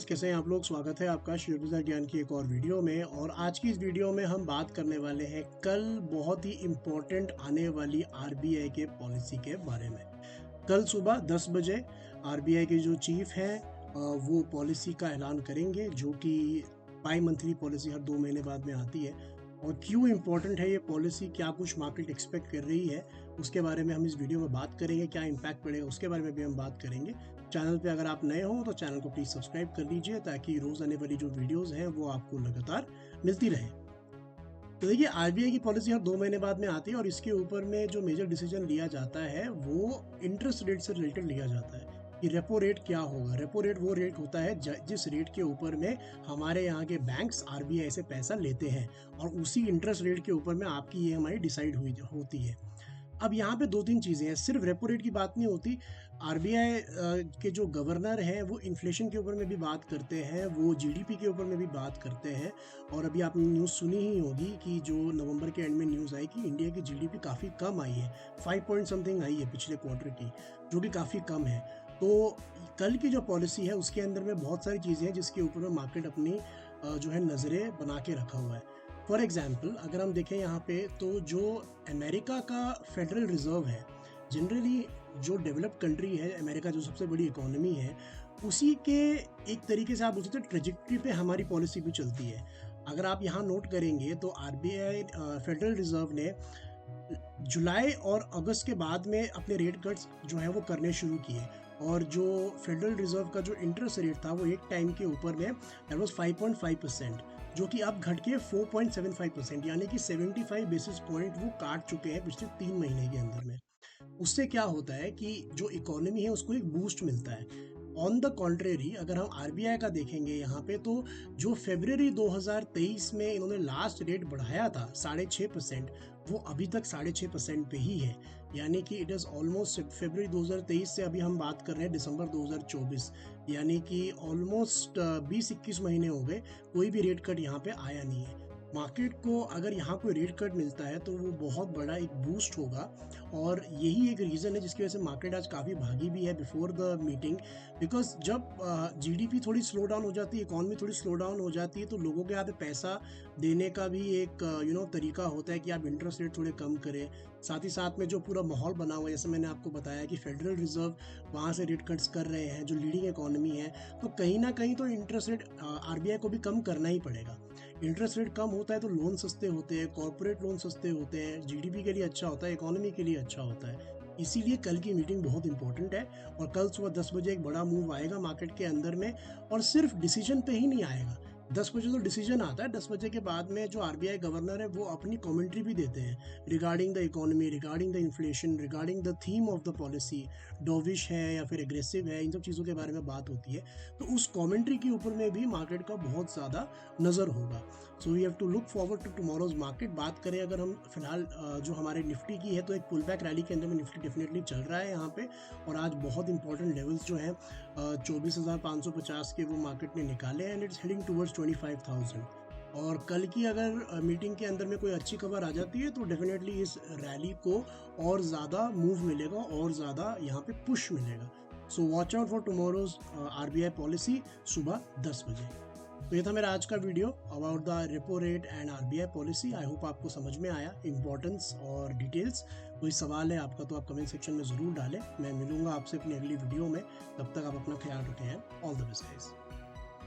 कैसे हैं आप लोग। स्वागत है आपका शेयर बाजार ज्ञान की एक और वीडियो में। और आज की इस वीडियो में हम बात करने वाले हैं कल बहुत ही इम्पोर्टेंट आने वाली आरबीआई के पॉलिसी के बारे में। कल सुबह 10 बजे आरबीआई के जो चीफ हैं वो पॉलिसी का ऐलान करेंगे, जो कि बाई मंथली पॉलिसी हर 2 महीने बाद में आती है। और क्यों इम्पोर्टेंट है ये पॉलिसी, क्या कुछ मार्केट एक्सपेक्ट कर रही है, उसके बारे में हम इस वीडियो में बात करेंगे। क्या इम्पैक्ट पड़ेगा उसके बारे में भी हम बात करेंगे। चैनल पे अगर आप नए हो तो चैनल को प्लीज़ सब्सक्राइब कर लीजिए, ताकि रोज़ आने वाली जो वीडियोज़ हैं वो आपको लगातार मिलती रहे। तो देखिए, आरबीआई की पॉलिसी हर 2 महीने बाद में आती है और इसके ऊपर में जो मेजर डिसीजन लिया जाता है वो इंटरेस्ट रेट से रिलेटेड लिया जाता है कि रेपो रेट क्या होगा। रेपो रेट वो रेट होता है जिस रेट के ऊपर में हमारे यहाँ के बैंक्स आरबीआई से पैसा लेते हैं, और उसी इंटरेस्ट रेट के ऊपर में आपकी ईएमआई डिसाइड होती है। अब यहाँ पे 2-3 चीज़ें हैं, सिर्फ रेपो रेट की बात नहीं होती। आरबीआई के जो गवर्नर हैं वो इन्फ्लेशन के ऊपर में भी बात करते हैं, वो जीडीपी के ऊपर में भी बात करते हैं। और अभी आपने न्यूज़ सुनी ही होगी कि जो नवंबर के एंड में न्यूज़ आई कि इंडिया की जीडीपी काफ़ी कम आई है, 5 पॉइंट समथिंग आई है पिछले क्वार्टर की, जो कि काफ़ी कम है। तो कल की जो पॉलिसी है उसके अंदर में बहुत सारी चीज़ें हैं जिसके ऊपर में मार्केट अपनी जो है नज़रें बना के रखा हुआ है। फॉर एग्जाम्पल अगर हम देखें यहाँ पे, तो जो अमेरिका का फेडरल रिजर्व है, जनरली जो डेवलप्ड कंट्री है अमेरिका, जो सबसे बड़ी इकोनॉमी है, उसी के एक तरीके से आप बोल सकते हैं ट्रेजेक्ट्री पे हमारी पॉलिसी भी चलती है। अगर आप यहाँ नोट करेंगे तो आरबीआई फेडरल रिजर्व ने जुलाई और अगस्त के बाद में अपने रेट कट्स जो है वो करने शुरू किए। और जो फेडरल रिजर्व का जो इंटरेस्ट रेट था वो एक टाइम के ऊपर में दैट वाज 5.5%, जो कि अब घट के 4.75%, यानी कि 75 बेसिस पॉइंट वो काट चुके हैं पिछले 3 महीने के अंदर में। उससे क्या होता है कि जो इकोनॉमी है उसको एक बूस्ट मिलता है। ऑन द कॉन्ट्रेरी अगर हम आरबीआई का देखेंगे यहाँ पे, तो जो फरवरी 2023 में इन्होंने लास्ट रेट बढ़ाया था 6.5%, वो अभी तक 6.5% पे ही है। यानी कि इट इज़ ऑलमोस्ट फरवरी 2023 से अभी हम बात कर रहे हैं दिसंबर 2024, यानी कि ऑलमोस्ट 20-21 महीने हो गए, कोई भी रेट कट यहाँ पे आया नहीं है। मार्केट को अगर यहाँ कोई रेट कट मिलता है तो वो बहुत बड़ा एक बूस्ट होगा। और यही एक रीज़न है जिसकी वजह से मार्केट आज काफ़ी भागी भी है बिफोर द मीटिंग। बिकॉज जब जीडीपी थोड़ी स्लो डाउन हो जाती है, इकॉनमी थोड़ी स्लो डाउन हो जाती है, तो लोगों के यहाँ पे पैसा देने का भी एक तरीका होता है कि आप इंटरेस्ट रेट थोड़े कम करें। साथ ही साथ में जो पूरा माहौल बना हुआ है, जैसे मैंने आपको बताया कि फेडरल रिजर्व वहाँ से रेट कट्स कर रहे हैं जो लीडिंग इकोनॉमी है, तो कहीं ना कहीं तो इंटरेस्ट रेट आरबीआई को भी कम करना ही पड़ेगा। इंटरेस्ट रेट कम होता है तो लोन सस्ते होते हैं, कॉर्पोरेट लोन सस्ते होते हैं, जीडीपी के लिए अच्छा होता है, इकोनॉमी के लिए अच्छा होता है। इसीलिए कल की मीटिंग बहुत इंपॉर्टेंट है। और कल सुबह 10 बजे एक बड़ा मूव आएगा मार्केट के अंदर में। और सिर्फ डिसीजन पे ही नहीं आएगा, 10 बजे तो डिसीजन आता है, 10 बजे के बाद में जो आरबीआई गवर्नर है वो अपनी कमेंट्री भी देते हैं regarding the economy, regarding the inflation, regarding the theme of the policy, dovish है या फिर एग्रेसिव है, इन सब चीज़ों के बारे में बात होती है। तो उस कमेंट्री के ऊपर में भी मार्केट का बहुत ज़्यादा नज़र होगा। So we have to look forward to tomorrow's market. बात करें अगर हम फिलहाल जो हमारे निफ्टी की है, तो एक पुल बैक रैली के अंदर में निफ्टी डेफिनेटली चल रहा है यहाँ पे। और आज बहुत इंपॉर्टेंट लेवल्स जो हैं 24,550 के वो मार्केट ने निकाले हैं, एंड इट्स हेडिंग टूवर्ड्स 25,000। और कल की अगर मीटिंग के अंदर में कोई अच्छी खबर आ जाती है तो डेफिनेटली इस रैली को और ज़्यादा मूव मिलेगा और ज़्यादा यहाँ पे पुश मिलेगा। So watch out for tomorrow's RBI policy सुबह 10 बजे। तो ये था मेरा आज का video about the repo rate and RBI policy. I hope आपको समझ में आया इंपॉर्टेंस और डिटेल्स। कोई सवाल है आपका तो आप कमेंट सेक्शन में ज़रूर डालें। मैं मिलूंगा आपसे अपनी अगली वीडियो में। तब तक आप अपना ख्याल रखें। All the best guys.